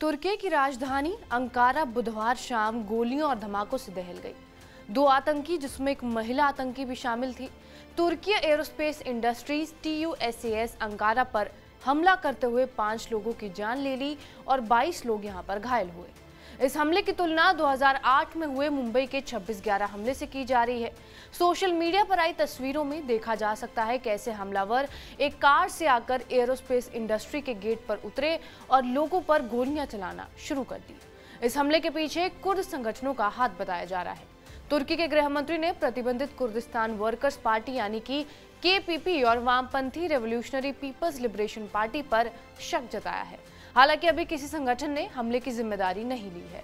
तुर्की की राजधानी अंकारा बुधवार शाम गोलियों और धमाकों से दहल गई। 2 आतंकी, जिसमें एक महिला आतंकी भी शामिल थी, तुर्की एरोस्पेस इंडस्ट्रीज TUSAS अंकारा पर हमला करते हुए 5 लोगों की जान ले ली और 22 लोग यहां पर घायल हुए। इस हमले की तुलना 2008 में हुए मुंबई के 26/11 हमले से की जा रही है। सोशल मीडिया पर आई तस्वीरों में देखा जा सकता है कैसे हमलावर एक कार से आकर एरोस्पेस इंडस्ट्री के गेट पर उतरे और लोगों पर गोलियां चलाना शुरू कर दी। इस हमले के पीछे कुर्द संगठनों का हाथ बताया जा रहा है। तुर्की के गृह मंत्री ने प्रतिबंधित कुर्दिस्तान वर्कर्स पार्टी यानी कि KPP और वामपंथी रेवोल्यूशनरी पीपल्स लिबरेशन पार्टी पर शक जताया है। हालांकि अभी किसी संगठन ने हमले की जिम्मेदारी नहीं ली है।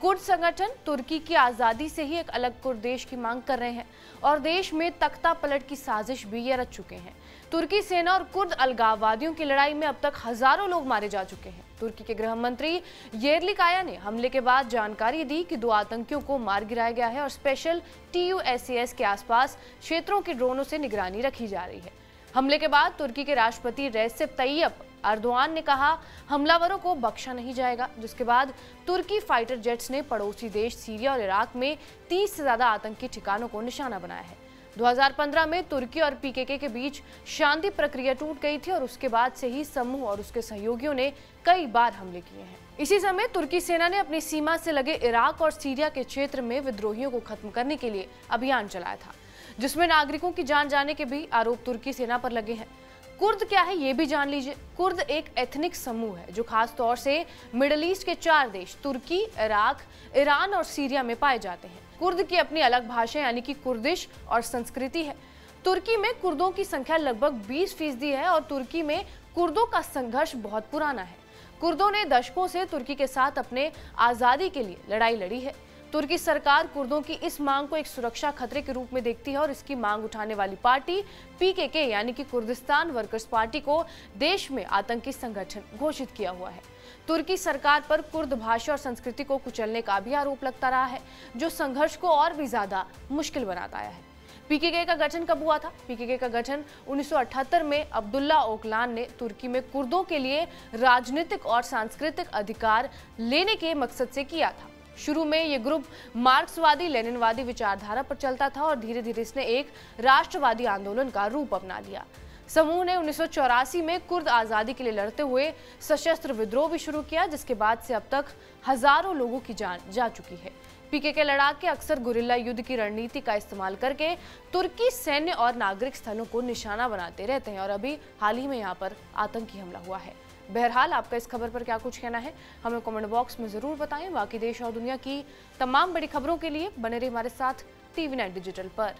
कुर्द संगठन तुर्की की आजादी से ही एक अलग कुर्द देश की मांग कर रहे हैं और देश में तख्ता पलट की साजिश भी ये रच चुके हैं। तुर्की सेना और कुर्द अलगाववादियों की लड़ाई में अब तक हजारों लोग मारे जा चुके हैं। तुर्की के गृह मंत्री येरलिकाया ने हमले के बाद जानकारी दी कि 2 आतंकियों को मार गिराया गया है और स्पेशल TUSAS के आसपास क्षेत्रों की ड्रोनों से निगरानी रखी जा रही है। हमले के बाद तुर्की के राष्ट्रपति रेसिप तैयप अर्दोआन ने कहा हमलावरों को बख्शा नहीं जाएगा, जिसके बाद तुर्की फाइटर जेट्स ने पड़ोसी देश सीरिया और इराक में 30 से ज्यादा आतंकी ठिकानों को निशाना बनाया है। 2015 में तुर्की और PKK के बीच शांति प्रक्रिया टूट गई थी और उसके बाद से ही समूह और उसके सहयोगियों ने कई बार हमले किए हैं। इसी समय तुर्की सेना ने अपनी सीमा से लगे इराक और सीरिया के क्षेत्र में विद्रोहियों को खत्म करने के लिए अभियान चलाया था, जिसमें नागरिकों की जान जाने के भी आरोप तुर्की सेना पर लगे हैं। कुर्द क्या है ये भी जान लीजिए। कुर्द एक एथनिक समूह है जो खास तौर से मिडिल ईस्ट के 4 देश तुर्की, इराक, ईरान और सीरिया में पाए जाते हैं। कुर्द की अपनी अलग भाषा यानी कि कुर्दिश और संस्कृति है। तुर्की में कुर्दों की संख्या लगभग 20% है और तुर्की में कुर्दों का संघर्ष बहुत पुराना है। कुर्दों ने दशकों से तुर्की के साथ अपने आजादी के लिए लड़ाई लड़ी है। तुर्की सरकार कुर्दों की इस मांग को एक सुरक्षा खतरे के रूप में देखती है और इसकी मांग उठाने वाली पार्टी PKK यानी कि कुर्दिस्तान वर्कर्स पार्टी को देश में आतंकी संगठन घोषित किया हुआ है। तुर्की सरकार पर कुर्द भाषा और संस्कृति को कुचलने का भी आरोप लगता रहा है, जो संघर्ष को और भी ज्यादा मुश्किल बनाता है। PKK का गठन कब हुआ था? PKK का गठन 1978 में अब्दुल्ला ओकलान ने तुर्की में कुर्दों के लिए राजनीतिक और सांस्कृतिक अधिकार लेने के मकसद से किया था। शुरू में ये ग्रुप मार्क्सवादी लेनिनवादी विचारधारा पर चलता था और धीरे धीरे इसने एक राष्ट्रवादी आंदोलन का रूप अपना लिया। समूह ने 1984 में कुर्द आजादी के लिए लड़ते हुए सशस्त्र विद्रोह भी शुरू किया, जिसके बाद से अब तक हजारों लोगों की जान जा चुकी है। PKK लड़ाके अक्सर गुरिल्ला युद्ध की रणनीति का इस्तेमाल करके तुर्की सैन्य और नागरिक स्थलों को निशाना बनाते रहते हैं और अभी हाल ही में यहाँ पर आतंकी हमला हुआ है। बहरहाल, आपका इस खबर पर क्या कुछ कहना है हमें कमेंट बॉक्स में जरूर बताएं। बाकी देश और दुनिया की तमाम बड़ी खबरों के लिए बने रहिए हमारे साथ TV9 डिजिटल पर।